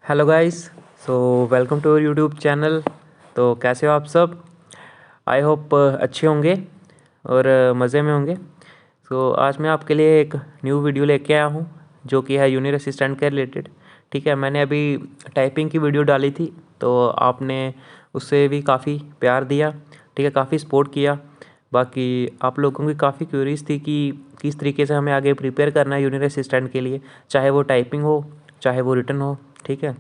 Hello guys. So welcome to YouTube channel. तो कैसे हो आप सब? आई होप अच्छे होंगे और मज़े में होंगे। सो आज मैं आपके लिए एक न्यू वीडियो लेके आया हूँ जो कि है जूनियर असिस्टेंट के रिलेटेड। ठीक है, मैंने अभी टाइपिंग की वीडियो डाली थी तो आपने उससे भी काफ़ी प्यार दिया। ठीक है, काफ़ी सपोर्ट किया। बाकी आप लोगों की काफ़ी क्यूरीज थी कि किस तरीके से हमें आगे प्रिपेयर करना है जूनियर असिस्टेंट के लिए, चाहे वो टाइपिंग हो चाहे वो रिटन हो। ठीक है,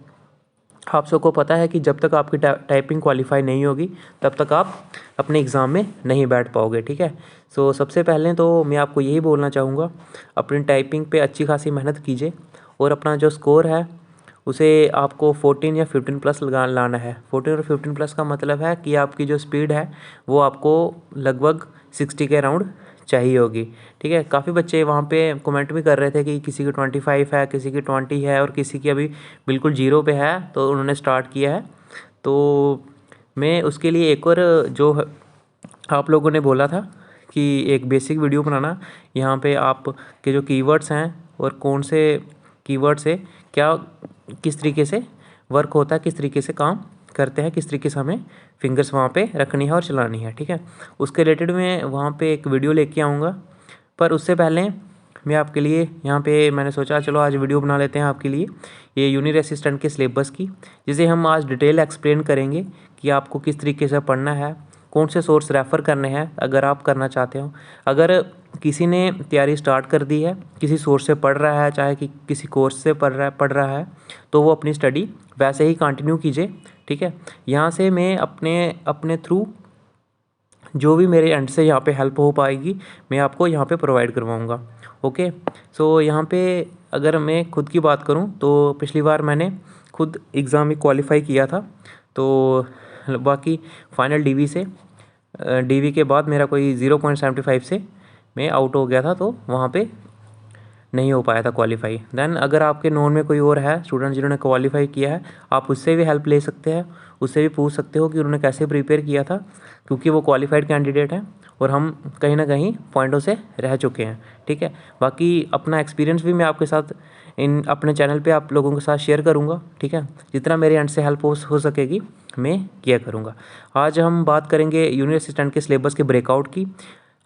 आप सबको पता है कि जब तक आपकी टाइपिंग क्वालिफाई नहीं होगी तब तक आप अपने एग्ज़ाम में नहीं बैठ पाओगे। ठीक है, सो सबसे पहले तो मैं आपको यही बोलना चाहूँगा, अपनी टाइपिंग पे अच्छी खासी मेहनत कीजिए और अपना जो स्कोर है उसे आपको 14 या 15 प्लस लाना है। 14 और 15 प्लस का मतलब है कि आपकी जो स्पीड है वो आपको लगभग 60 के अराउंड चाहिए होगी। ठीक है, काफ़ी बच्चे वहाँ पे कमेंट भी कर रहे थे कि किसी की 25 है, किसी की 20 है और किसी की अभी बिल्कुल जीरो पे है, तो उन्होंने स्टार्ट किया है। तो मैं उसके लिए एक और जो आप लोगों ने बोला था कि एक बेसिक वीडियो बनाना, यहाँ पे आप के जो कीवर्ड्स हैं और कौन से कीवर्ड से क्या किस तरीके से वर्क होता है, किस तरीके से काम करते हैं, किस तरीके से हमें फिंगर्स वहाँ पे रखनी है और चलानी है। ठीक है, उसके रिलेटेड मैं वहाँ पे एक वीडियो लेके आऊँगा। पर उससे पहले मैं आपके लिए यहाँ पे मैंने सोचा चलो आज वीडियो बना लेते हैं आपके लिए ये जूनियर असिस्टेंट के सिलेबस की, जिसे हम आज डिटेल एक्सप्लेन करेंगे कि आपको किस तरीके से पढ़ना है, कौन से सोर्स रेफ़र करने हैं अगर आप करना चाहते हो। अगर किसी ने तैयारी स्टार्ट कर दी है, किसी सोर्स से पढ़ रहा है, चाहे कि किसी कोर्स से पढ़ रहा है, तो वो अपनी स्टडी वैसे ही कंटिन्यू कीजिए। ठीक है, यहाँ से मैं अपने अपने थ्रू जो भी मेरे एंड से यहाँ पे हेल्प हो पाएगी मैं आपको यहाँ पे प्रोवाइड करवाऊँगा। ओके, सो यहाँ पे अगर मैं खुद की बात करूँ तो पिछली बार मैंने खुद एग्ज़ाम में क्वालिफाई किया था। तो बाकी फाइनल डीवी से डीवी के बाद मेरा कोई 0.75 से मैं आउट हो गया था, तो वहाँ पे नहीं हो पाया था क्वालिफाई। देन अगर आपके नोन में कोई और है स्टूडेंट जिन्होंने क्वालिफाई किया है, आप उससे भी हेल्प ले सकते हैं, उससे भी पूछ सकते हो कि उन्होंने कैसे प्रिपेयर किया था, क्योंकि वो क्वालिफाइड कैंडिडेट हैं और हम कहीं ना कहीं पॉइंटों से रह चुके हैं। ठीक है, बाकी अपना एक्सपीरियंस भी मैं आपके साथ इन अपने चैनल पे आप लोगों के साथ शेयर करूँगा। ठीक है, जितना मेरे एंड से हेल्प हो सकेगी मैं किया करूँगा। आज हम बात करेंगे जूनियर असिस्टेंट के सिलेबस के ब्रेकआउट की।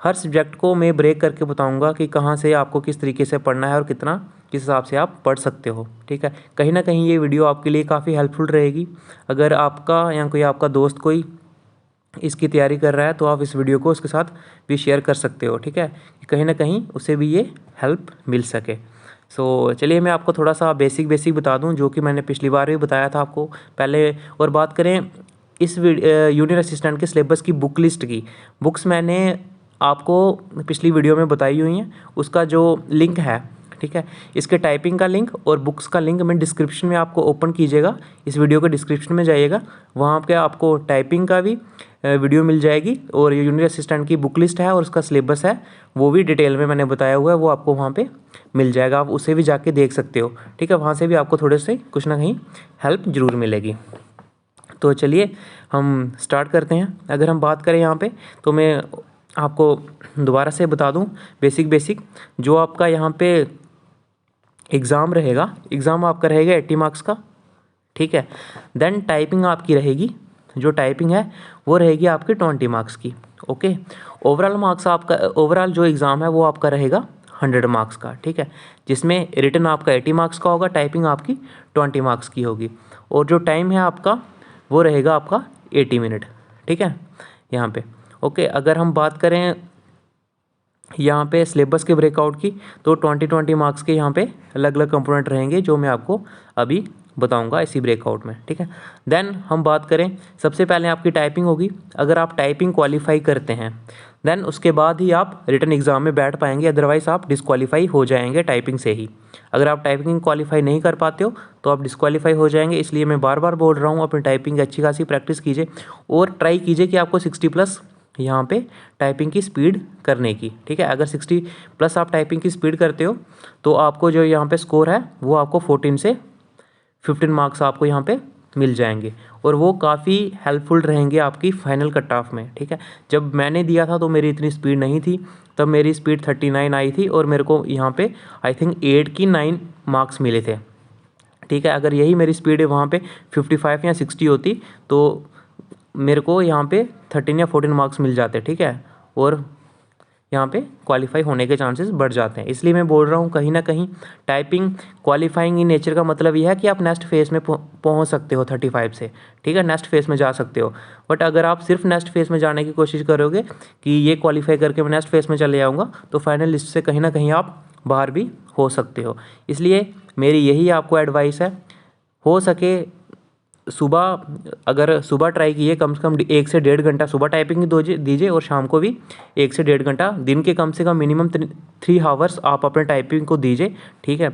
हर सब्जेक्ट को मैं ब्रेक करके बताऊंगा कि कहाँ से आपको किस तरीके से पढ़ना है और कितना किस हिसाब से आप पढ़ सकते हो। ठीक है, कहीं ना कहीं ये वीडियो आपके लिए काफ़ी हेल्पफुल रहेगी। अगर आपका या कोई आपका दोस्त कोई इसकी तैयारी कर रहा है तो आप इस वीडियो को उसके साथ भी शेयर कर सकते हो। ठीक है, कि कहीं ना कहीं उसे भी ये हेल्प मिल सके। सो चलिए मैं आपको थोड़ा सा बेसिक बता दूं जो कि मैंने पिछली बार भी बताया था आपको पहले। और बात करें इस जूनियर असिस्टेंट के सिलेबस की बुक लिस्ट की, बुक्स मैंने आपको पिछली वीडियो में बताई हुई हैं, उसका जो लिंक है, ठीक है, इसके टाइपिंग का लिंक और बुक्स का लिंक मैं डिस्क्रिप्शन में आपको ओपन कीजिएगा, इस वीडियो के डिस्क्रिप्शन में जाइएगा, वहाँ पे आपको टाइपिंग का भी वीडियो मिल जाएगी और ये जूनियर असिस्टेंट की बुक लिस्ट है और उसका सिलेबस है वो भी डिटेल में मैंने बताया हुआ है, वो आपको वहाँ पे मिल जाएगा, आप उसे भी जाके देख सकते हो। ठीक है, वहाँ से भी आपको थोड़े से कुछ ना कहीं हेल्प ज़रूर मिलेगी। तो चलिए हम स्टार्ट करते हैं। अगर हम बात करें यहाँ पे तो मैं आपको दोबारा से बता दूं बेसिक जो आपका यहाँ पे एग्ज़ाम रहेगा, एग्ज़ाम आपका रहेगा 80 मार्क्स का। ठीक है, देन टाइपिंग आपकी रहेगी, जो टाइपिंग है वो रहेगी आपकी 20 मार्क्स की। ओके, ओवरऑल मार्क्स आपका, ओवरऑल जो एग्ज़ाम है वो आपका रहेगा 100 मार्क्स का। ठीक है, जिसमें रिटन आपका 80 मार्क्स का होगा, टाइपिंग आपकी 20 मार्क्स की होगी और जो टाइम है आपका वो रहेगा आपका 80 मिनट। ठीक है, यहाँ पे ओके। अगर हम बात करें यहाँ पे सिलेबस के ब्रेकआउट की तो 20 मार्क्स के यहाँ पे अलग अलग कंपोनेंट रहेंगे जो मैं आपको अभी बताऊंगा इसी ब्रेकआउट में। ठीक है, देन हम बात करें, सबसे पहले आपकी टाइपिंग होगी। अगर आप टाइपिंग क्वालिफाई करते हैं देन उसके बाद ही आप रिटन एग्ज़ाम में बैठ पाएंगे, अदरवाइज़ आप डिस्क्वालीफाई हो जाएंगे टाइपिंग से ही। अगर आप टाइपिंग क्वालिफाई नहीं कर पाते हो तो आप डिस्क्वालीफाई हो जाएंगे, इसलिए मैं बार बार बोल रहा हूँ अपनी टाइपिंग अच्छी खासी प्रैक्टिस कीजिए और ट्राई कीजिए कि आपको 60 प्लस यहाँ पे टाइपिंग की स्पीड करने की। ठीक है, अगर 60 प्लस आप टाइपिंग की स्पीड करते हो तो आपको जो यहाँ पे स्कोर है वो आपको 14 से 15 मार्क्स आपको यहाँ पे मिल जाएंगे और वो काफ़ी हेल्पफुल रहेंगे आपकी फाइनल कट ऑफ में। ठीक है, जब मैंने दिया था तो मेरी इतनी स्पीड नहीं थी, तब मेरी स्पीड 39 आई थी और मेरे को यहाँ पे आई थिंक 8 की 9 मार्क्स मिले थे। ठीक है। अगर यही मेरी स्पीड वहाँ पे 55 या 60 होती तो मेरे को यहाँ पे 13 या 14 मार्क्स मिल जाते, ठीक है, और यहाँ पे क्वालिफाई होने के चांसेस बढ़ जाते हैं। इसलिए मैं बोल रहा हूँ कहीं ना कहीं टाइपिंग क्वालिफाइंग इन नेचर का मतलब यह है कि आप नेक्स्ट फेज़ में पहुँच सकते हो 35 से, ठीक है, नेक्स्ट फेज़ में जा सकते हो। बट अगर आप सिर्फ नेक्स्ट फेज़ में जाने की कोशिश करोगे कि ये क्वालिफाई करके मैं नेक्स्ट फेज़ में चले जाऊँगा, तो फाइनल लिस्ट से कहीं ना कहीं आप बाहर भी हो सकते हो। इसलिए मेरी यही आपको एडवाइस है, हो सके सुबह, अगर सुबह ट्राई कीजिए कम से कम 1 से 1.5 घंटा सुबह टाइपिंग दीजिए, और शाम को भी 1 से 1.5 घंटा, दिन के कम से कम मिनिमम 3 आवर्स आप अपने टाइपिंग को दीजिए, ठीक है।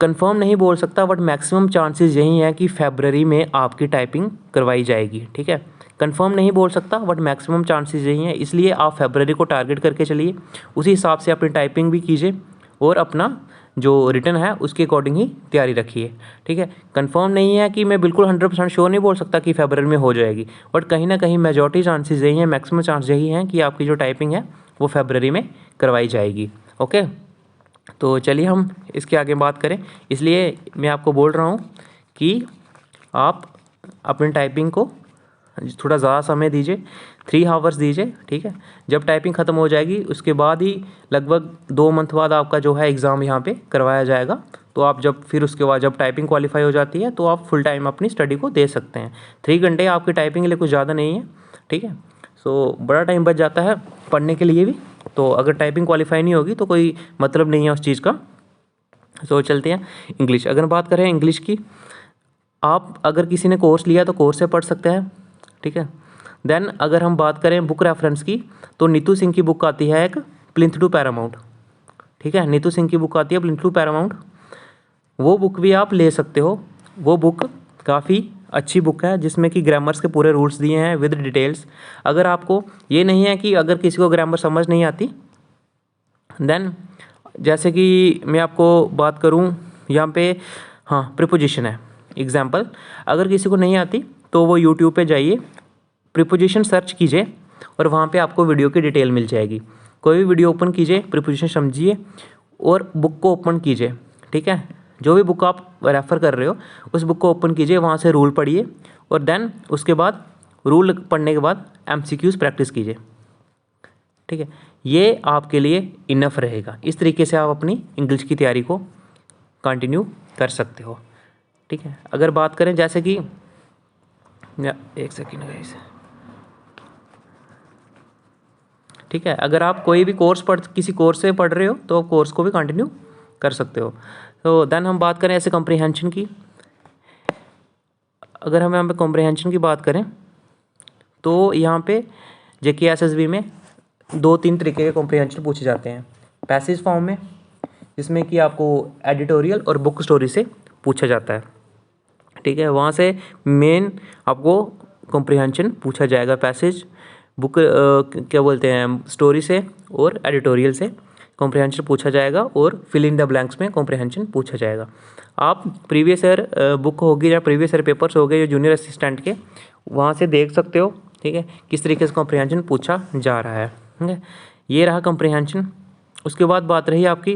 कंफर्म नहीं बोल सकता, बट मैक्सिमम चांसेस यही हैं कि फरवरी में आपकी टाइपिंग करवाई जाएगी, ठीक है। कंफर्म नहीं बोल सकता, बट मैक्सिमम चांसेस यही हैं, इसलिए आप फरवरी को टारगेट करके चलिए, उसी हिसाब से अपनी टाइपिंग भी कीजिए और अपना जो रिटर्न है उसके अकॉर्डिंग ही तैयारी रखिए, ठीक है। कंफर्म नहीं है कि मैं बिल्कुल 100% श्योर नहीं बोल सकता कि फरवरी में हो जाएगी, बट कहीं ना कहीं मेजॉरिटी चांसेस यही हैं, मैक्सिमम चांस यही हैं कि आपकी जो टाइपिंग है वो फरवरी में करवाई जाएगी। ओके, तो चलिए हम इसके आगे बात करें। इसलिए मैं आपको बोल रहा हूँ कि आप अपनी टाइपिंग को थोड़ा ज़्यादा समय दीजिए, 3 आवर्स दीजिए, ठीक है। जब टाइपिंग ख़त्म हो जाएगी उसके बाद ही लगभग 2 मंथ बाद आपका जो है एग्ज़ाम यहाँ पे करवाया जाएगा। तो आप जब फिर उसके बाद जब टाइपिंग क्वालिफाई हो जाती है तो आप फुल टाइम अपनी स्टडी को दे सकते हैं। 3 घंटे आपकी टाइपिंग के लिए कुछ ज़्यादा नहीं है, ठीक है। सो बड़ा टाइम बच जाता है पढ़ने के लिए भी। तो अगर टाइपिंग क्वालिफाई नहीं होगी तो कोई मतलब नहीं है उस चीज़ का। सो चलते हैं इंग्लिश। अगर बात करें इंग्लिश की, आप अगर किसी ने कोर्स लिया तो कोर्स से पढ़ सकते हैं, ठीक है। देन अगर हम बात करें बुक रेफरेंस की, तो नीतू सिंह की बुक आती है एक प्लिंथ टू पैरामाउंट, ठीक है। नीतू सिंह की बुक आती है प्लिंथ टू पैरामाउंट, वो बुक भी आप ले सकते हो। वो बुक काफ़ी अच्छी बुक है जिसमें कि ग्रामर्स के पूरे रूल्स दिए हैं विद डिटेल्स। अगर आपको ये नहीं है कि अगर किसी को ग्रामर समझ नहीं आती, देन जैसे कि मैं आपको बात करूँ यहाँ पे, हाँ, प्रीपोजिशन है एग्जाम्पल। अगर किसी को नहीं आती तो वो यूट्यूब पे जाइए, प्रीपोजिशन सर्च कीजिए और वहाँ पे आपको वीडियो की डिटेल मिल जाएगी। कोई भी वीडियो ओपन कीजिए, प्रीपोजिशन समझिए और बुक को ओपन कीजिए, ठीक है। जो भी बुक आप रेफ़र कर रहे हो उस बुक को ओपन कीजिए, वहाँ से रूल पढ़िए और देन उसके बाद रूल पढ़ने के बाद MCQs प्रैक्टिस कीजिए, ठीक है। ये आपके लिए इनफ रहेगा। इस तरीके से आप अपनी इंग्लिश की तैयारी को कंटिन्यू कर सकते हो, ठीक है। अगर बात करें जैसे कि, एक सेकेंड गाइस, ठीक है, अगर आप कोई भी कोर्स किसी कोर्स से पढ़ रहे हो तो कोर्स को भी कंटिन्यू कर सकते हो। तो देन हम बात करें ऐसे कॉम्प्रिहेंशन की। अगर हम यहाँ पे कॉम्प्रिहेंशन की बात करें तो यहाँ पे JKSSB में 2-3 तरीके के कॉम्प्रिहेंशन पूछे जाते हैं। पैसेज फॉर्म में, जिसमें कि आपको एडिटोरियल और बुक स्टोरी से पूछा जाता है, ठीक है। वहाँ से मेन आपको कॉम्प्रिहेंशन पूछा जाएगा, पैसेज, बुक क्या बोलते हैं, स्टोरी से और एडिटोरियल से कॉम्प्रिहेंशन पूछा जाएगा, और फिल इन द ब्लैंक्स में कॉम्प्रिहेंशन पूछा जाएगा। आप प्रीवियस ईयर बुक होगी या प्रीवियस ईयर पेपर्स हो गए जो जूनियर असिस्टेंट के, वहाँ से देख सकते हो, ठीक है, किस तरीके से कॉम्प्रिहेंशन पूछा जा रहा है, ठीक है। ये रहा कॉम्प्रिहेंशन। उसके बाद बात रही आपकी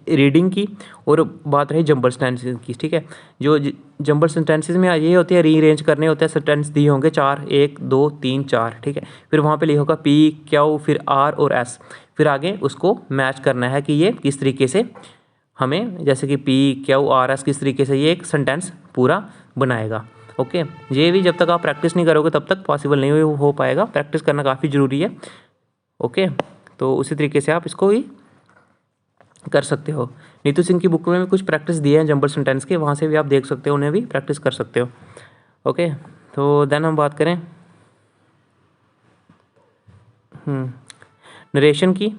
रीडिंग की और बात रही जंबल सेंटेंसेस की, ठीक है। जो जंबल सेंटेंसेस में ये होते हैं, रीअरेंज करने होते हैं, सेंटेंस दिए होंगे 4, 1, 2, 3, 4, ठीक है। फिर वहाँ पे लिखा होगा P, Q, फिर R और S, फिर आगे उसको मैच करना है कि ये किस तरीके से हमें, जैसे कि P, Q, R, S किस तरीके से ये एक सेंटेंस पूरा बनाएगा। ओके, ये भी जब तक आप प्रैक्टिस नहीं करोगे तब तक पॉसिबल नहीं हो पाएगा। प्रैक्टिस करना काफ़ी ज़रूरी है। ओके, तो उसी तरीके से आप इसको भी कर सकते हो। नीतू सिंह की बुक में भी कुछ प्रैक्टिस दिए हैं जंबल सेंटेंस के, वहाँ से भी आप देख सकते हो, उन्हें भी प्रैक्टिस कर सकते हो। ओके, तो देन हम बात करें नरेशन की।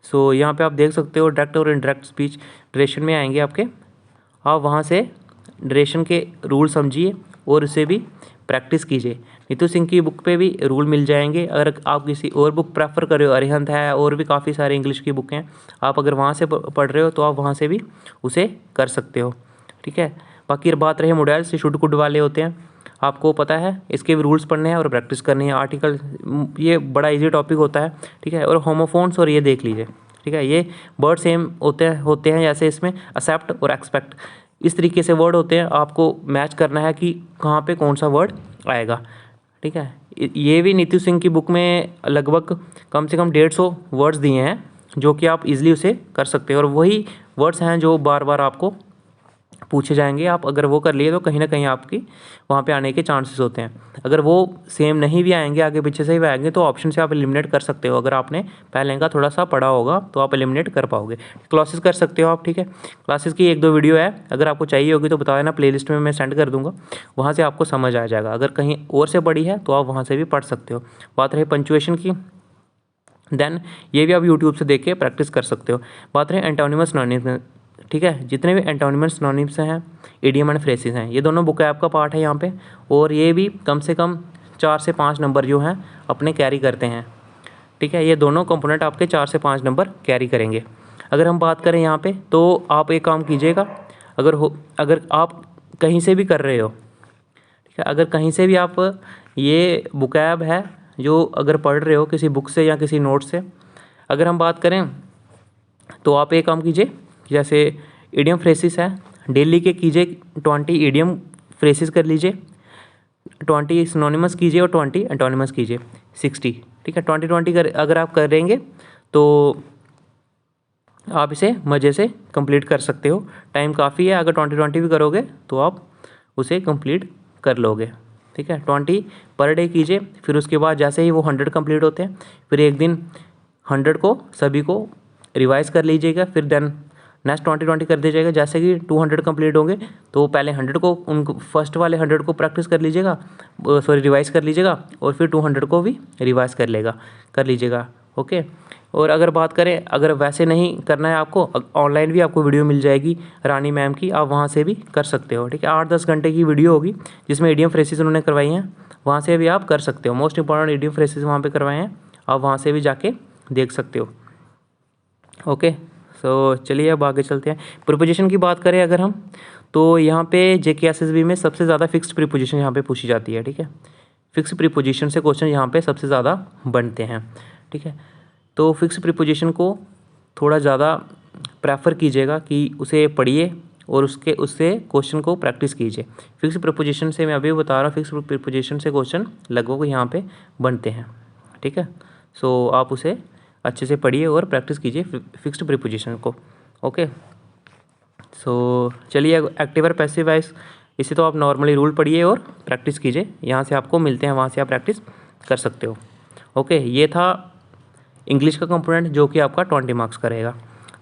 सो यहाँ पे आप देख सकते हो डायरेक्ट और इनडायरेक्ट स्पीच नरेशन में आएंगे आपके। आप वहाँ से नरेशन के रूल समझिए और उसे भी प्रैक्टिस कीजिए। नीतू सिंह की बुक पे भी रूल मिल जाएंगे। अगर आप किसी और बुक प्रेफर कर रहे हो, अरिहंत है, और भी काफ़ी सारे इंग्लिश की बुक हैं, आप अगर वहाँ से पढ़ रहे हो तो आप वहाँ से भी उसे कर सकते हो, ठीक है। बाकी बात रही मॉडल्स, शुड कुड वाले होते हैं, आपको पता है इसके भी रूल्स पढ़ने हैं और प्रैक्टिस करनी है। आर्टिकल, ये बड़ा इजी टॉपिक होता है, ठीक है। और होमोफोन्स, और ये देख लीजिए, ठीक है, ये वर्ड सेम होते हैं जैसे इसमें एक्सेप्ट और एक्सपेक्ट, इस तरीके से वर्ड होते हैं, आपको मैच करना है कि कहाँ पे कौन सा वर्ड आएगा। ठीक है, ये भी नीतू सिंह की बुक में लगभग कम से कम 150 वर्ड्स दिए हैं जो कि आप इजीली उसे कर सकते हो, और वही वर्ड्स हैं जो बार बार आपको पूछे जाएंगे। आप अगर वो कर लिए तो कहीं ना कहीं आपकी वहाँ पे आने के चांसेस होते हैं। अगर वो सेम नहीं भी आएंगे, आगे पीछे से ही आएंगे, तो ऑप्शन से आप एलिमिनेट कर सकते हो। अगर आपने पहले का थोड़ा सा पढ़ा होगा तो आप एलिमिनेट कर पाओगे। क्लासेस कर सकते हो आप। ठीक है, क्लासेस की 1-2 वीडियो है, अगर आपको चाहिए होगी तो बता देना, प्लेलिस्ट में मैं सेंड कर दूँगा, वहाँ से आपको समझ आ जाएगा। अगर कहीं और से पढ़ी है तो आप वहाँ से भी पढ़ सकते हो। बात रही पंचुएशन की, देन ये भी आप यूट्यूब से देख के प्रैक्टिस कर सकते हो। बात रही एंटोनिमस सिनोनिम्स, ठीक है, जितने भी एंटोनिमस सिनोनिम्स हैं, इडियम एंड फ्रेजेस हैं, ये दोनों बुक ऐप का पार्ट है यहाँ पे, और ये भी कम से कम 4 से 5 नंबर जो हैं अपने कैरी करते हैं। ठीक है, ये दोनों कंपोनेंट आपके 4 से 5 नंबर कैरी करेंगे। अगर हम बात करें यहाँ पे, तो आप एक काम कीजिएगा, अगर आप कहीं से भी कर रहे हो, ठीक है, अगर कहीं से भी आप ये बुक ऐप है जो अगर पढ़ रहे हो किसी बुक से या किसी नोट से, अगर हम बात करें तो आप एक काम कीजिए, जैसे इडियम फ्रेसिस है, डेली के कीजिए 20 इडियम फ्रेसिस कर लीजिए, 20 सिनोनिमस कीजिए और 20 एंटोनिमस कीजिए, 60। ठीक है, 20-20 अगर आप करेंगे तो आप इसे मज़े से कंप्लीट कर सकते हो। टाइम काफ़ी है, अगर 20-20 भी करोगे तो आप उसे कंप्लीट कर लोगे। ठीक है, 20 पर डे कीजिए, फिर उसके बाद जैसे ही वो 100 कंप्लीट होते हैं, फिर एक दिन 100 को सभी को रिवाइज कर लीजिएगा, फिर देन नेक्स्ट 20-20 कर दीजिएगा। जैसे कि 200 कंप्लीट होंगे तो पहले 100 को, उनको फर्स्ट वाले 100 को प्रैक्टिस कर लीजिएगा, सॉरी रिवाइज कर लीजिएगा, और फिर 200 को भी रिवाइज कर लीजिएगा। ओके, और अगर बात करें, अगर वैसे नहीं करना है आपको, ऑनलाइन भी आपको वीडियो मिल जाएगी रानी मैम की, आप वहाँ से भी कर सकते हो। ठीक है, 8-10 घंटे की वीडियो होगी जिसमें इडियम फ्रेसिस उन्होंने करवाई हैं, वहाँ से भी आप कर सकते हो। मोस्ट इंपॉर्टेंट इडियम फ्रेसिस वहाँ पे करवाए हैं, आप वहाँ से भी जाके देख सकते हो। ओके, सो चलिए अब आगे चलते हैं। प्रीपोजिशन की बात करें अगर हम, तो यहाँ पे JKSSB में सबसे ज़्यादा फिक्स्ड प्रीपोजिशन यहाँ पे पूछी जाती है। ठीक है, फिक्स प्रीपोजिशन से क्वेश्चन यहाँ पे सबसे ज़्यादा बनते हैं। ठीक है, तो फिक्स प्रीपोजिशन को थोड़ा ज़्यादा प्रेफर कीजिएगा कि उसे पढ़िए और उससे क्वेश्चन को प्रैक्टिस कीजिए। फिक्स प्रीपोजिशन से मैं अभी बता रहा हूँ, फिक्स प्रीपोजिशन से क्वेश्चन लगभग यहाँ पे बनते हैं। ठीक है, सो आप उसे अच्छे से पढ़िए और प्रैक्टिस कीजिए फिक्स्ड प्रीपोजिशन को। ओके, सो चलिए एक्टिव और पैसिव वॉइस, इसे तो आप नॉर्मली रूल पढ़िए और प्रैक्टिस कीजिए, यहाँ से आपको मिलते हैं, वहाँ से आप प्रैक्टिस कर सकते हो। ओके, ये था इंग्लिश का कंपोनेंट जो कि आपका 20 मार्क्स करेगा।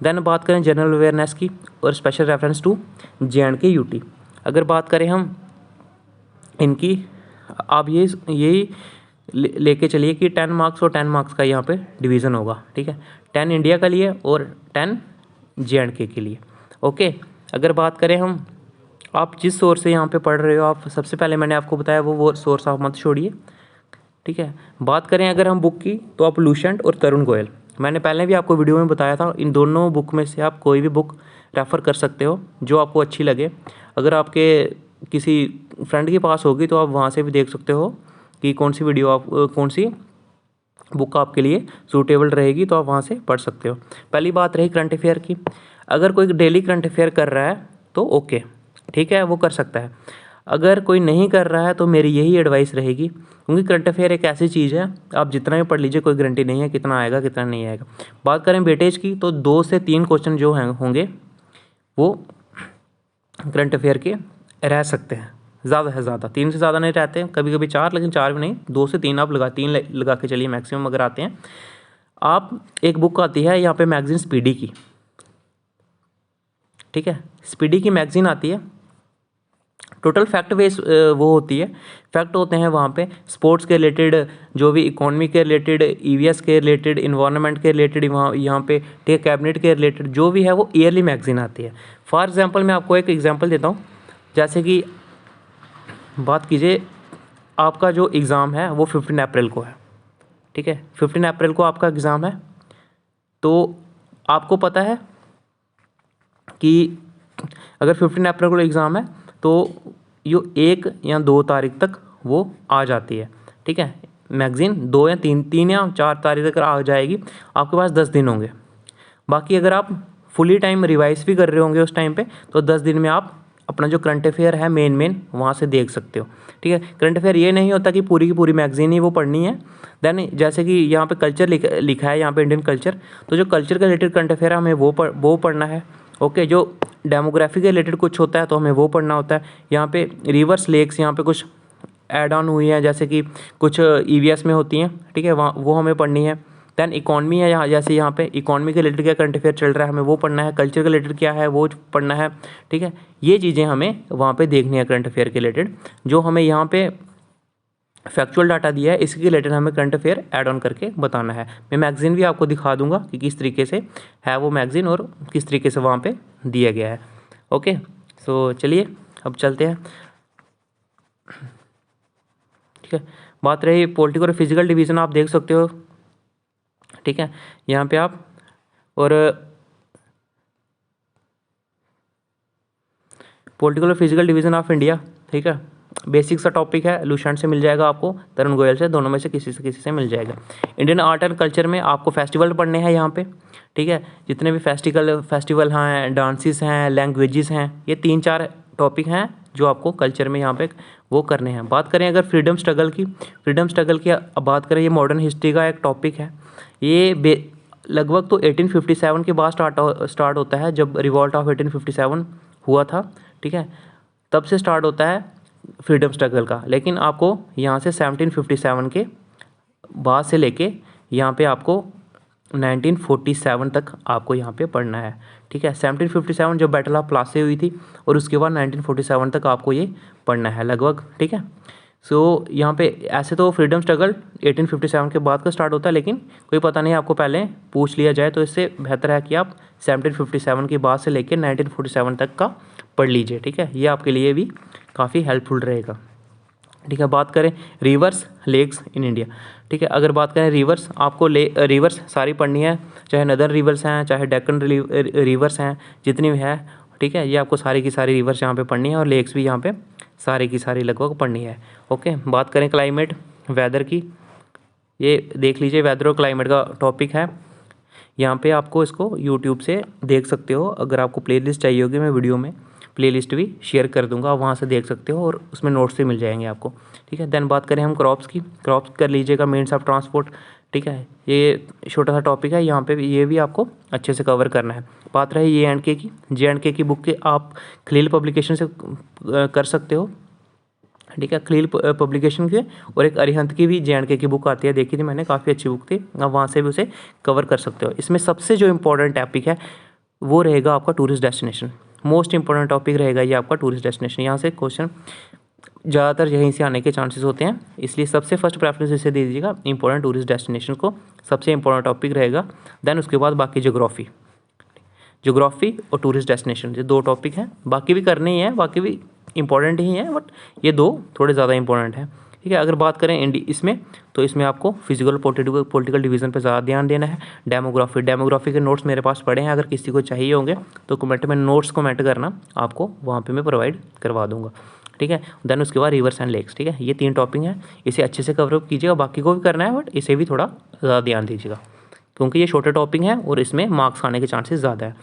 देन बात करें जनरल अवेयरनेस की और special reference to JNK UT। अगर बात करें हम इनकी, आप यही लेके चलिए कि 10 मार्क्स और 10 मार्क्स का यहाँ पे डिवीज़न होगा। ठीक है, 10 इंडिया के लिए और 10 JNK के लिए। ओके, अगर बात करें हम, आप जिस सोर्स से यहाँ पे पढ़ रहे हो, आप सबसे पहले मैंने आपको बताया वो सोर्स आप मत छोड़िए। ठीक है, बात करें अगर हम बुक की, तो आप लुसेंट और तरुण गोयल, मैंने पहले भी आपको वीडियो में बताया था, इन दोनों बुक में से आप कोई भी बुक रेफ़र कर सकते हो जो आपको अच्छी लगे। अगर आपके किसी फ्रेंड के पास होगी तो आप वहाँ से भी देख सकते हो कि कौन सी बुक आपके लिए सूटेबल रहेगी, तो आप वहाँ से पढ़ सकते हो। पहली बात रही करंट अफेयर की, अगर कोई डेली करंट अफेयर कर रहा है तो ओके, ठीक है, वो कर सकता है। अगर कोई नहीं कर रहा है तो मेरी यही एडवाइस रहेगी, क्योंकि करंट अफेयर एक ऐसी चीज़ है, आप जितना भी पढ़ लीजिए कोई गारंटी नहीं है कितना आएगा कितना नहीं आएगा। बात करें वेटेज की, तो 2 से 3 क्वेश्चन जो होंगे वो करंट अफेयर के रह सकते हैं, ज़्यादा से ज़्यादा 3 से ज़्यादा नहीं रहते हैं, कभी कभी 4, लेकिन 4 भी नहीं, 2 से 3 आप तीन लगा के चलिए मैक्सिमम अगर आते हैं। आप एक बुक आती है यहाँ पे मैगजीन स्पीडी की, ठीक है, स्पीडी की मैगजीन आती है, टोटल फैक्ट बेस वो होती है, फैक्ट होते हैं वहाँ पे स्पोर्ट्स के रिलेटेड, जो भी इकोनॉमी के रिलेटेड, EVS के रिलेटेड, इन्वायरमेंट के रिलेटेड, वहाँ यहाँ पे ठीक कैबिनेट के रिलेटेड जो भी है वो ईयरली मैगजीन आती है। फॉर एग्जांपल मैं आपको एक एग्जांपल देता हूँ, जैसे कि बात कीजिए आपका जो एग्ज़ाम है वो 15 अप्रैल को है। ठीक है, 15 अप्रैल को आपका एग्ज़ाम है, तो आपको पता है कि अगर 15 अप्रैल को एग्ज़ाम है तो यो 1 या 2 तारीख तक वो आ जाती है। ठीक है, मैगज़ीन 2 या 3 या 4 तारीख तक आ जाएगी, आपके पास 10 दिन होंगे। बाकी अगर आप फुली टाइम रिवाइज भी कर रहे होंगे उस टाइम पे, तो 10 दिन में आप अपना जो करंट अफेयर है मेन वहाँ से देख सकते हो। ठीक है, करंट अफेयर ये नहीं होता कि पूरी की पूरी मैगजीन ही वो पढ़नी है। देन जैसे कि यहाँ पे कल्चर लिखा है, यहाँ पे इंडियन कल्चर, तो जो कल्चर के रिलेटेड करंट अफेयर है हमें वो पढ़ना है। ओके, जो डेमोग्राफी के रिलेटेड कुछ होता है तो हमें वो पढ़ना होता है। यहाँ पे रिवर्स लेक्स यहाँ पे कुछ ऐड ऑन हुई है, जैसे कि कुछ ईवीएस में होती हैं। ठीक है, वहाँ वो हमें पढ़नी है। दैन इकॉनमी है, यहाँ जैसे यहाँ पे इकॉनमी के रिलेटेड क्या करंट अफेयर चल रहा है हमें वो पढ़ना है। कल्चर के रिलेटेड क्या है वो पढ़ना है। ठीक है, ये चीज़ें हमें वहाँ पे देखनी है करंट अफेयर के रिलेटेड। जो हमें यहाँ पे फैक्चुअल डाटा दिया है इसके रिलेटेड हमें करंट अफेयर ऐड ऑन करके बताना है। मैं मैगजीन भी आपको दिखा दूंगा कि किस तरीके से है वो मैगजीन और किस तरीके से वहाँ पे दिया गया है। ओके, सो चलिए अब चलते हैं। ठीक है, बात रही पॉलिटिकल और फिजिकल डिवीज़न, आप देख सकते हो। ठीक है, यहाँ पे आप और पॉलिटिकल और फिजिकल डिवीज़न ऑफ इंडिया, ठीक है, बेसिक सा टॉपिक है, लुशेंट से मिल जाएगा आपको, तरुण गोयल से, दोनों में से किसी से मिल जाएगा। इंडियन आर्ट एंड कल्चर में आपको फेस्टिवल पढ़ने हैं यहाँ पे। ठीक है, जितने भी फेस्टिवल हैं, डांसेस हैं, लैंग्वेजेस हैं, ये 3-4 टॉपिक हैं जो आपको कल्चर में यहाँ पे वो करने हैं। बात करें अगर फ्रीडम स्ट्रगल की अब बात करें, ये मॉडर्न हिस्ट्री का एक टॉपिक है। ये लगभग तो 1857 के बाद स्टार्ट होता है, जब रिवॉल्ट ऑफ 1857 हुआ था। ठीक है, तब से स्टार्ट होता है फ्रीडम स्ट्रगल का, लेकिन आपको यहाँ से 1757 के बाद से लेके यहाँ पे आपको 1947 तक आपको यहाँ पे पढ़ना है। ठीक है, 1757 जब बैटल ऑफ प्लासी हुई थी और उसके बाद 1947 तक आपको ये पढ़ना है लगभग। ठीक है, सो यहाँ पे ऐसे तो फ्रीडम स्ट्रगल 1857 के बाद का स्टार्ट होता है, लेकिन कोई पता नहीं आपको पहले पूछ लिया जाए तो इससे बेहतर है कि आप 1757 के बाद से लेकर 1947 तक का पढ़ लीजिए। ठीक है, ये आपके लिए भी काफ़ी हेल्पफुल रहेगा। ठीक है, बात करें रिवर्स लेक्स इन इंडिया। ठीक है, अगर बात करें रिवर्स, आपको रिवर्स सारी पढ़नी है, चाहे नदर रिवर्स हैं, चाहे डेक्कन रिवर्स हैं, जितनी भी है। ठीक है, ये आपको सारी की सारी रिवर्स यहाँ पे पढ़नी है और लेक्स भी यहाँ पे सारी की सारी लगभग पढ़नी है। ओके, बात करें क्लाइमेट वेदर की, ये देख लीजिए, वेदर और क्लाइमेट का टॉपिक है। यहाँ पे आपको इसको यूट्यूब से देख सकते हो। अगर आपको प्लेलिस्ट चाहिए होगी, मैं वीडियो में प्लेलिस्ट भी शेयर कर दूंगा, वहाँ से देख सकते हो और उसमें नोट्स भी मिल जाएंगे आपको। ठीक है, देन बात करें हम क्रॉप्स की, क्रॉप्स कर लीजिएगा, मीन्स ऑफ ट्रांसपोर्ट। ठीक है, ये छोटा सा टॉपिक है, यहाँ पे ये भी आपको अच्छे से कवर करना है। बात रही जे एंड के की बुक के, आप खलील पब्लिकेशन से कर सकते हो। ठीक है, खलील पब्लिकेशन के, और एक अरिहंत की भी जे एंड के की बुक आती है, देखी थी मैंने, काफ़ी अच्छी बुक थी, आप वहाँ से भी उसे कवर कर सकते हो। इसमें सबसे जो इम्पोर्टेंट टॉपिक है वो रहेगा आपका tourist destination. Most important topic रहेगा ये आपका टूरिस्ट डेस्टिनेशन। यहाँ से क्वेश्चन ज़्यादातर यहीं से आने के चांसेस होते हैं, इसलिए सबसे फर्स्ट प्रेफरेंस इसे दे दीजिएगा इंपॉर्टेंट टूरिस्ट डेस्टिनेशन को, सबसे इंपॉर्टेंट टॉपिक रहेगा। देन उसके बाद बाकी ज्योग्राफी और टूरिस्ट डेस्टिनेशन, ये 2 टॉपिक हैं, बाकी भी करने ही हैं, बाकी भी इंपॉर्टेंट ही हैं, बट ये 2 थोड़े ज़्यादा इंपॉर्टेंट हैं। ठीक है, अगर बात करें इसमें, तो इसमें आपको फिजिकल पॉलिटिकल डिवीज़न पर ज़्यादा ध्यान देना है। डेमोग्राफी के नोट्स मेरे पास पड़े हैं, अगर किसी को चाहिए होंगे तो कमेंट में नोट्स कमेंट करना, आपको वहाँ पे मैं प्रोवाइड करवा दूँगा। ठीक है, देन उसके बाद रिवर्स एंड लेक्स। ठीक है, ये 3 टॉपिक हैं, इसे अच्छे से कवरअप कीजिएगा, बाकी को भी करना है बट इसे भी थोड़ा ज़्यादा ध्यान दीजिएगा, क्योंकि ये छोटे टॉपिक हैं और इसमें मार्क्स आने के चांसेस ज़्यादा है।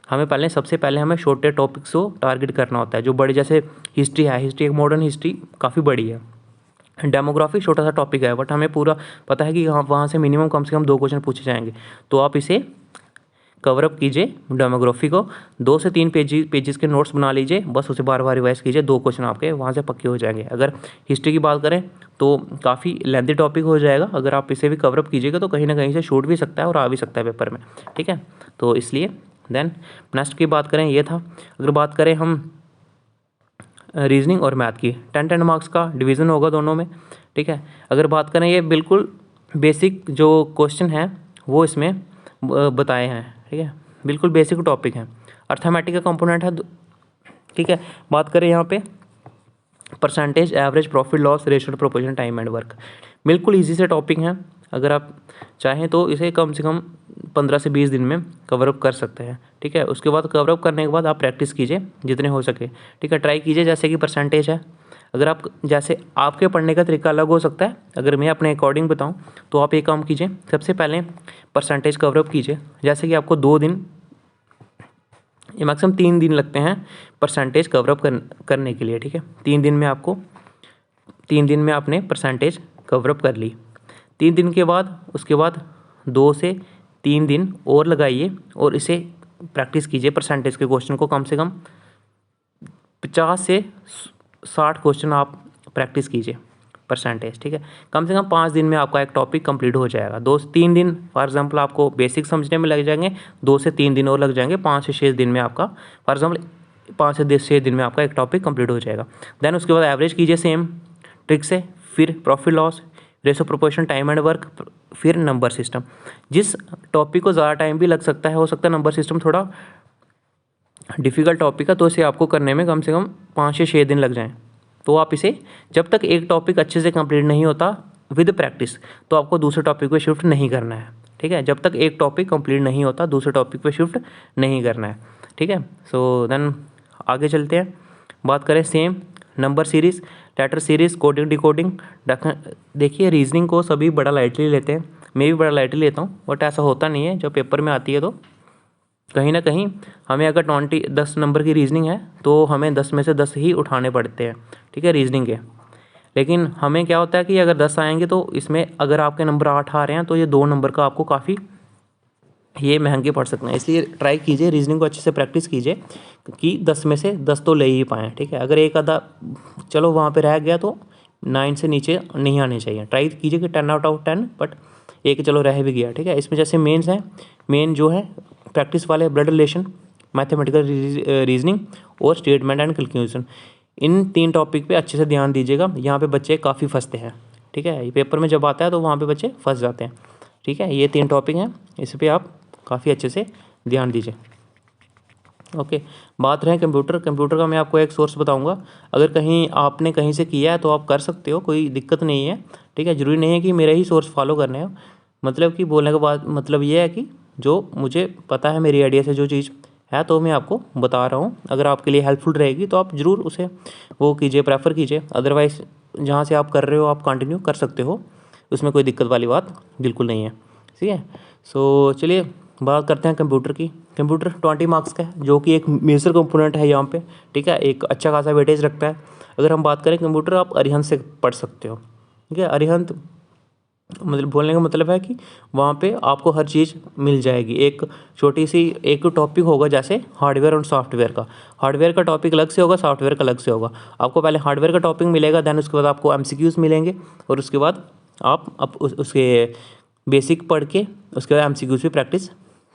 हमें सबसे पहले हमें छोटे टॉपिक्स को टारगेट करना होता है। जो बड़ी, जैसे हिस्ट्री है, हिस्ट्री एक मॉडर्न हिस्ट्री काफ़ी बड़ी है। डेमोग्राफी छोटा सा टॉपिक है, बट हमें पूरा पता है कि वहाँ से मिनिमम कम से कम 2 क्वेश्चन पूछे जाएंगे, तो आप इसे कवरअप कीजिए। डेमोग्राफी को 2 से 3 पेजेस के नोट्स बना लीजिए, बस उसे बार बार रिवाइज कीजिए, 2 क्वेश्चन आपके वहाँ से पक्के हो जाएंगे। अगर हिस्ट्री की बात करें तो काफ़ी लेंथी टॉपिक हो जाएगा, अगर आप इसे भी कवरअप कीजिएगा तो कहीं ना कहीं से छूट भी सकता है और आ भी सकता है पेपर में। ठीक है, तो इसलिए देन नेक्स्ट की बात करें, ये था। अगर बात करें हम रीजनिंग और मैथ की, 10 मार्क्स का डिवीज़न होगा दोनों में। ठीक है, अगर बात करें, ये बिल्कुल बेसिक जो क्वेश्चन हैं वो इसमें बताए हैं। ठीक है, बिल्कुल बेसिक टॉपिक हैं, अर्थमेटिक का कंपोनेंट है। ठीक है, बात करें यहाँ पे percentage, average, profit loss ratio, proportion, time and work, बिल्कुल ईजी से टॉपिक हैं। अगर आप चाहें तो इसे कम से कम 15 से 20 दिन में कवरअप कर सकते हैं। ठीक है, उसके बाद कवरअप करने के बाद आप प्रैक्टिस कीजिए जितने हो सके। ठीक है, ट्राई कीजिए, जैसे कि परसेंटेज है, अगर आप, जैसे आपके पढ़ने का तरीका अलग हो सकता है, अगर मैं अपने अकॉर्डिंग बताऊं तो आप एक काम कीजिए, सबसे पहले परसेंटेज कवरअप कीजिए। जैसे कि आपको 2 दिन ये मैक्सिमम 3 दिन लगते हैं परसेंटेज कवरअप करने के लिए, ठीक है। 3 दिन में आपने परसेंटेज कवरअप कर ली। 3 दिन के बाद उसके बाद 2 से 3 दिन और लगाइए और इसे प्रैक्टिस कीजिए। परसेंटेज के क्वेश्चन को कम से कम 50 से 60 क्वेश्चन आप प्रैक्टिस कीजिए परसेंटेज, ठीक है। कम से कम 5 दिन में आपका एक टॉपिक कंप्लीट हो जाएगा। 2 से 3 दिन फॉर एग्जांपल आपको बेसिक समझने में लग जाएंगे, 2 से 3 दिन और लग जाएंगे, 5 से 6 दिन में आपका फॉर एग्जांपल 5 से 6 दिन में आपका एक टॉपिक कंप्लीट हो जाएगा। देन उसके बाद एवरेज कीजिए सेम ट्रिक से, फिर profit loss, ratio proportion, time and work, फिर नंबर सिस्टम। जिस टॉपिक को ज़्यादा टाइम भी लग सकता है, हो सकता है नंबर सिस्टम थोड़ा डिफ़िकल्ट टॉपिक है, तो इसे आपको करने में कम से कम 5 से 6 दिन लग जाएँ। तो आप इसे जब तक एक टॉपिक अच्छे से कंप्लीट नहीं होता विद प्रैक्टिस, तो आपको दूसरे टॉपिक पे शिफ्ट नहीं करना है, ठीक है। जब तक एक टॉपिक कंप्लीट नहीं होता दूसरे टॉपिक पे शिफ्ट नहीं करना है, ठीक है। सो देन आगे चलते हैं, बात करें same number series, letter series, coding decoding. देखिए रीजनिंग को सभी बड़ा लाइटली लेते हैं, मैं भी बड़ा लाइटली लेता हूँ, बट ऐसा होता नहीं है। जब पेपर में आती है तो कहीं ना कहीं हमें अगर 10 नंबर की रीजनिंग है तो हमें 10 में से 10 ही उठाने पड़ते हैं, ठीक है, रीजनिंग के। लेकिन हमें क्या होता है कि अगर 10 आएंगे तो इसमें अगर आपके नंबर 8 आ रहे हैं तो ये 2 नंबर का आपको काफ़ी ये महंगे पड़ सकते हैं। इसलिए ट्राई कीजिए, रीजनिंग को अच्छे से प्रैक्टिस कीजिए कि 10 में से 10 तो ले ही पाएँ, ठीक है। अगर एक आधा चलो वहाँ पे रह गया तो 9 से नीचे नहीं आने चाहिए। ट्राई कीजिए कि 10 आउट ऑफ 10, बट एक चलो रह भी गया, ठीक है। इसमें जैसे मेंस हैं, मेन जो है प्रैक्टिस वाले ब्लड रिलेशन, मैथमेटिकल रीजनिंग और statement and conclusion. In 3 topic पे अच्छे से ध्यान दीजिएगा। यहाँ पे बच्चे काफ़ी फंसते हैं, ठीक है। ये पेपर में जब आता है तो वहाँ पे बच्चे फंस जाते हैं, ठीक है। ये 3 टॉपिक हैं, इस पर आप काफ़ी अच्छे से ध्यान दीजिए। ओके, बात रहे कंप्यूटर का मैं आपको एक सोर्स बताऊंगा। अगर कहीं आपने कहीं से किया है तो आप कर सकते हो, कोई दिक्कत नहीं है, ठीक है। ज़रूरी नहीं है कि मेरे ही सोर्स फॉलो करने हैं। मतलब कि बोलने के बाद मतलब ये है कि जो मुझे पता है मेरी आइडिया से जो चीज़ है तो मैं आपको बता रहा हूँ। अगर आपके लिए हेल्पफुल रहेगी तो आप ज़रूर उसे वो कीजिए, प्रेफर कीजिए। अदरवाइज़ जहाँ से आप कर रहे हो आप कंटिन्यू कर सकते हो, उसमें कोई दिक्कत वाली बात बिल्कुल नहीं है, ठीक है। सो चलिए बात करते हैं कंप्यूटर की। कंप्यूटर 20 मार्क्स का है, जो कि एक मेजर कंपोनेंट है यहाँ पे, ठीक है। एक अच्छा खासा वेटेज रखता है। अगर हम बात करें कंप्यूटर, आप अरिहंत से पढ़ सकते हो, ठीक है। अरिहंत मतलब बोलने का मतलब है कि वहाँ पे आपको हर चीज़ मिल जाएगी। एक छोटी सी एक टॉपिक होगा जैसे हार्डवेयर और सॉफ्टवेयर का। हार्डवेयर का टॉपिक अलग से होगा, सॉफ्टवेयर का अलग से होगा। आपको पहले हार्डवेयर का टॉपिक मिलेगा, देन उसके बाद आपको MCQs मिलेंगे, और उसके बाद आप उसके बेसिक पढ़ के उसके बाद MCQs भी प्रैक्टिस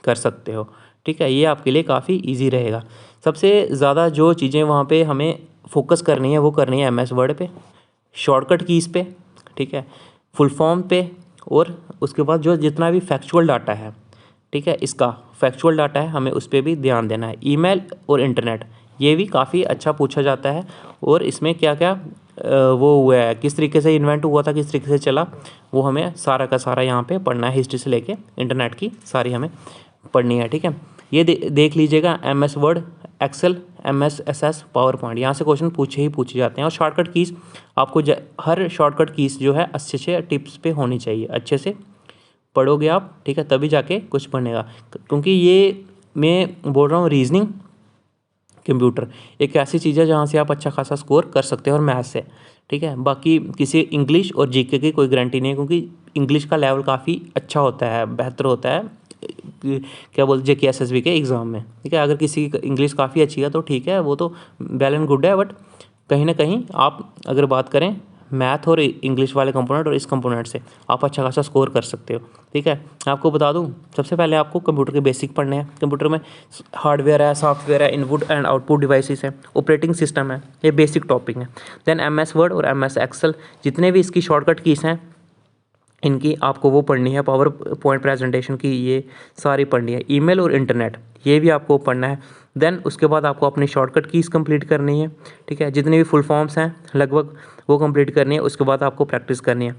कर सकते हो, ठीक है। ये आपके लिए काफ़ी ईजी रहेगा। सबसे ज़्यादा जो चीज़ें वहाँ पे हमें फोकस करनी है वो करनी है MS वर्ड पे, शॉर्टकट कीज़ पे, ठीक है, फुल फॉर्म पे, और उसके बाद जो जितना भी फैक्चुअल डाटा है, ठीक है, इसका फैक्चुअल डाटा है हमें उस पर भी ध्यान देना है। ईमेल और इंटरनेट ये भी काफ़ी अच्छा पूछा जाता है, और इसमें क्या क्या वो हुआ है, किस तरीके से इन्वेंट हुआ था, किस तरीके से चला, वो हमें सारा का सारा यहाँ पे पढ़ना है। हिस्ट्री से लेके इंटरनेट की सारी हमें पढ़नी है, ठीक है। ये देख लीजिएगा MS word, excel, MS SS, PowerPoint, यहाँ से क्वेश्चन पूछे जाते हैं। और शॉर्टकट कीज़ आपको हर शॉर्टकट कीज़ जो है अच्छे से टिप्स पे होनी चाहिए। अच्छे से पढ़ोगे आप, ठीक है, तभी जाके कुछ बनेगा। क्योंकि ये मैं बोल रहा हूँ रीजनिंग कंप्यूटर एक ऐसी चीज़ है जहाँ से आप अच्छा खासा स्कोर कर सकते हो, और मैथ्स से, ठीक है। बाकी किसी इंग्लिश और GK की कोई गारंटी नहीं है, क्योंकि इंग्लिश का लेवल काफ़ी अच्छा होता है, बेहतर होता है, क्या बोलते JK SSB के एग्ज़ाम में, ठीक है। अगर किसी की इंग्लिश काफ़ी अच्छी है तो ठीक है, वो तो वेल एंड गुड है, बट कहीं ना कहीं आप अगर बात करें मैथ और इंग्लिश वाले कंपोनेंट और इस कंपोनेंट से आप अच्छा खासा स्कोर कर सकते हो, ठीक है। आपको बता दूं, सबसे पहले आपको कंप्यूटर के बेसिक पढ़ने हैं। कंप्यूटर में हार्डवेयर है, सॉफ्टवेयर है, इनपुट एंड आउटपुट डिवाइसेस है, ऑपरेटिंग सिस्टम है, ये बेसिक टॉपिक है। देन MS वर्ड और MS एक्सेल, जितने भी इसकी शॉर्टकट कीज़ हैं इनकी आपको वो पढ़नी है। पावर पॉइंट प्रेजेंटेशन की ये सारी पढ़नी है। ईमेल और इंटरनेट ये भी आपको पढ़ना है। देन उसके बाद आपको अपनी शॉर्टकट कीज़ कंप्लीट करनी है, ठीक है। जितने भी फुल फॉर्म्स हैं लगभग वो कंप्लीट करनी है। उसके बाद आपको प्रैक्टिस करनी है।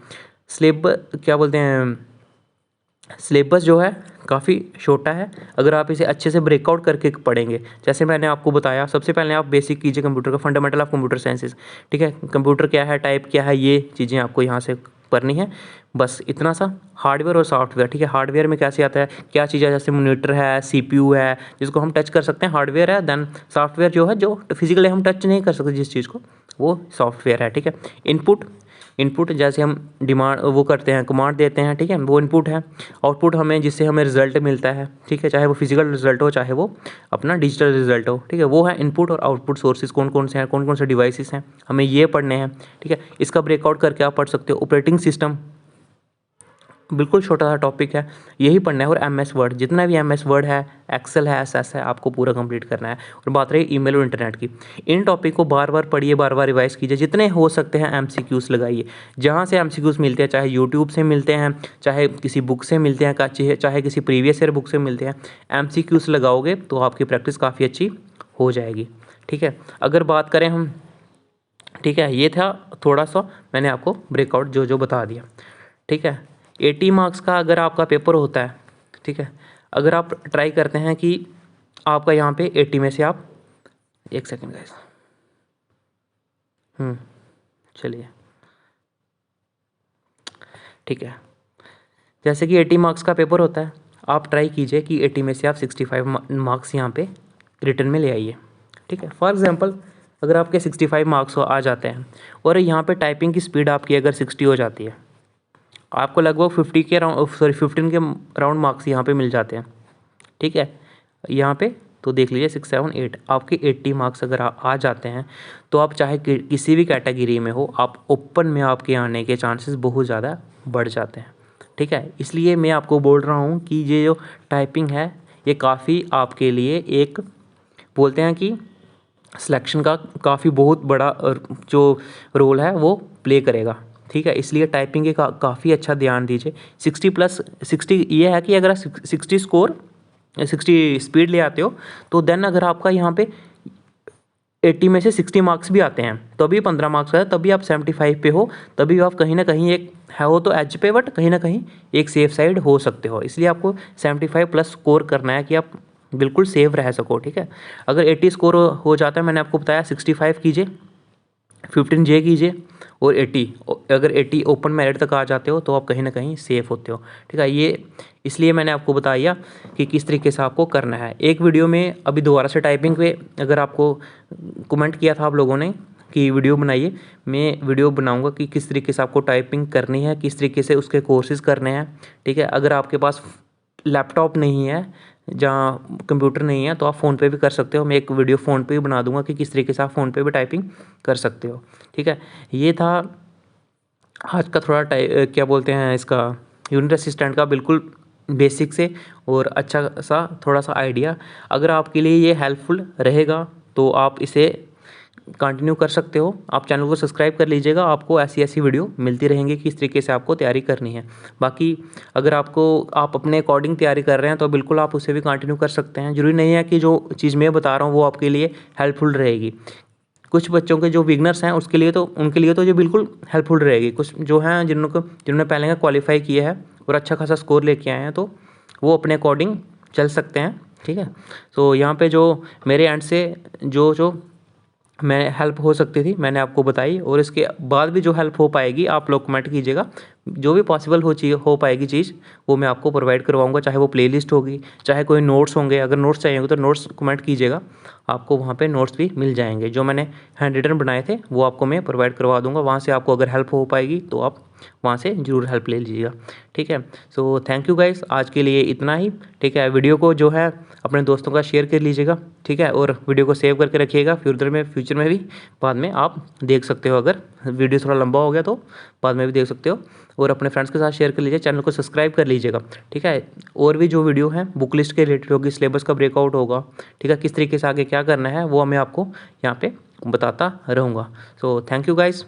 सिलेबस जो है काफ़ी छोटा है, अगर आप इसे अच्छे से ब्रेकआउट करके पढ़ेंगे। जैसे मैंने आपको बताया, सबसे पहले आप बेसिक कीजिए कंप्यूटर का, फंडामेंटल ऑफ कंप्यूटर साइंसेस, ठीक है। कंप्यूटर क्या है, टाइप क्या है, ये चीज़ें आपको यहाँ से पढ़नी है, बस इतना सा। हार्डवेयर और सॉफ्टवेयर, ठीक है। हार्डवेयर में कैसे आता है, क्या चीज़ है, जैसे मॉनिटर है, सीपीयू है, जिसको हम टच कर सकते हैं, हार्डवेयर है। देन सॉफ्टवेयर जो है, जो फिजिकली हम टच नहीं कर सकते जिस चीज़ को, वो सॉफ्टवेयर है, ठीक है। इनपुट जैसे हम डिमांड वो करते हैं, कमांड देते हैं, ठीक है, वो इनपुट है। आउटपुट हमें जिससे हमें रिजल्ट मिलता है, ठीक है, चाहे वो फिजिकल रिजल्ट हो, चाहे वो अपना डिजिटल रिजल्ट हो, ठीक है, वो है इनपुट और आउटपुट सोर्सेज कौन कौन से हैं, कौन कौन से डिवाइसेस हैं, हमें ये पढ़ने हैं, ठीक है। इसका ब्रेकआउट करके आप पढ़ सकते हो। ऑपरेटिंग सिस्टम बिल्कुल छोटा सा टॉपिक है, यही पढ़ना है। और एमएस वर्ड, जितना भी एमएस वर्ड है, एक्सेल है, एसएस है, आपको पूरा कंप्लीट करना है। और बात रही ईमेल और इंटरनेट की, इन टॉपिक को बार बार पढ़िए, बार बार रिवाइज कीजिए, जितने हो सकते हैं एमसीक्यूज़ लगाइए। जहाँ से एमसीक्यूज़ मिलते हैं, चाहे यूट्यूब से मिलते हैं, चाहे किसी बुक से मिलते हैं, चाहे किसी प्रीवियस ईयर बुक से मिलते हैं, एमसीक्यूज़ लगाओगे तो आपकी प्रैक्टिस काफ़ी अच्छी हो जाएगी, ठीक है। अगर बात करें हम, ठीक है, ये था थोड़ा सा मैंने आपको ब्रेकआउट जो बता दिया, ठीक है। 80 मार्क्स का अगर आपका पेपर होता है, ठीक है, अगर आप ट्राई करते हैं कि आपका यहाँ पे 80 में से आप, एक सेकेंड गाइस, चलिए, ठीक है, जैसे कि 80 मार्क्स का पेपर होता है, आप ट्राई कीजिए कि 80 में से आप 65 मार्क्स यहाँ पे रिटर्न में ले आइए, ठीक है। फॉर एग्जांपल, अगर आपके 65 मार्क्स आ जाते हैं और यहाँ पे टाइपिंग की स्पीड आपकी अगर 60 हो जाती है, आपको लगभग 15 के राउंड मार्क्स यहाँ पे मिल जाते हैं, ठीक है। यहाँ पे तो देख लीजिए 6, 7, 8 आपके 80 मार्क्स अगर आ जाते हैं, तो आप चाहे किसी भी कैटेगरी में हो, आप ओपन में आपके आने के चांसेस बहुत ज़्यादा बढ़ जाते हैं, ठीक है। इसलिए मैं आपको बोल रहा हूँ कि ये जो टाइपिंग है, ये काफ़ी आपके लिए एक बोलते हैं कि सिलेक्शन का काफ़ी बहुत बड़ा जो रोल है वो प्ले करेगा, ठीक है। इसलिए टाइपिंग के काफ़ी अच्छा ध्यान दीजिए। 60 ये है कि अगर आप 60 स्पीड ले आते हो, तो देन अगर आपका यहाँ पे 80 में से 60 मार्क्स भी आते हैं, तभी 15 मार्क्स है, तभी आप 75 पे हो, तभी आप कहीं ना कहीं एक है हो तो एज पे, बट कहीं ना कहीं एक सेफ साइड हो सकते हो। इसलिए आपको 75 प्लस स्कोर करना है कि आप बिल्कुल सेफ रह सको, ठीक है। अगर 80 स्कोर हो जाता है, मैंने आपको बताया 65 कीजिए, 15 जे कीजिए, और 80, अगर 80 ओपन मेरिट तक आ जाते हो तो आप कहीं ना कहीं सेफ होते हो, ठीक है। ये इसलिए मैंने आपको बताया कि किस तरीके से आपको करना है। एक वीडियो में अभी दोबारा से टाइपिंग पे अगर आपको कमेंट किया था आप लोगों ने कि वीडियो बनाइए, मैं वीडियो बनाऊंगा कि किस तरीके से आपको टाइपिंग करनी है, किस तरीके से उसके कोर्सेज़ करने हैं, ठीक है। अगर आपके पास लैपटॉप नहीं है, जहाँ कंप्यूटर नहीं है, तो आप फ़ोन पे भी कर सकते हो। मैं एक वीडियो फ़ोन पे भी बना दूंगा कि किस तरीके से आप फ़ोन पे भी टाइपिंग कर सकते हो, ठीक है। ये था आज का थोड़ा क्या बोलते हैं इसका, यूनिट असिस्टेंट का बिल्कुल बेसिक से और अच्छा सा थोड़ा सा आइडिया। अगर आपके लिए ये हेल्पफुल रहेगा तो आप इसे कंटिन्यू कर सकते हो। आप चैनल को सब्सक्राइब कर लीजिएगा, आपको ऐसी ऐसी वीडियो मिलती रहेंगी कि किस तरीके से आपको तैयारी करनी है। बाकी अगर आप अपने अकॉर्डिंग तैयारी कर रहे हैं तो बिल्कुल आप उसे भी कंटिन्यू कर सकते हैं। ज़रूरी नहीं है कि जो चीज़ मैं बता रहा हूँ वो आपके लिए हेल्पफुल रहेगी। कुछ बच्चों के जो बिगनर्स हैं उनके लिए तो ये बिल्कुल हेल्पफुल रहेगी। कुछ जो हैं जिन्होंने पहले का क्वालिफाई किया है और अच्छा खासा स्कोर लेके आए हैं, तो वो अपने अकॉर्डिंग चल सकते हैं, ठीक है। तो यहाँ पे जो मेरे एंड से जो मैं हेल्प हो सकती थी मैंने आपको बताई, और इसके बाद भी जो हेल्प हो पाएगी आप लोग कमेंट कीजिएगा। जो भी पॉसिबल हो पाएगी चीज़ वो मैं आपको प्रोवाइड करवाऊंगा, चाहे वो प्लेलिस्ट होगी, चाहे कोई नोट्स होंगे। अगर नोट्स चाहिए होंगे तो नोट्स कमेंट कीजिएगा, आपको वहाँ पे नोट्स भी मिल जाएंगे। जो मैंने हैंड रिटन बनाए थे वो आपको मैं प्रोवाइड करवा दूँगा। वहाँ से आपको अगर हेल्प हो पाएगी तो आप वहाँ से ज़रूर हेल्प ले लीजिएगा, ठीक है। सो थैंक यू गाइस, आज के लिए इतना ही, ठीक है। वीडियो को जो है अपने दोस्तों का शेयर कर लीजिएगा, ठीक है, और वीडियो को सेव करके रखिएगा। फ्यूचर में भी बाद में आप देख सकते हो। अगर वीडियो थोड़ा लंबा हो गया तो बाद में भी देख सकते हो, और अपने फ्रेंड्स के साथ शेयर कर लीजिए। चैनल को सब्सक्राइब कर लीजिएगा, ठीक है। और भी जो वीडियो है बुक लिस्ट के रिलेटेड होगी, सिलेबस का ब्रेकआउट होगा, ठीक है, किस तरीके से आगे क्या करना है वो मैं आपको यहाँ पे बताता रहूँगा। So thank you guys.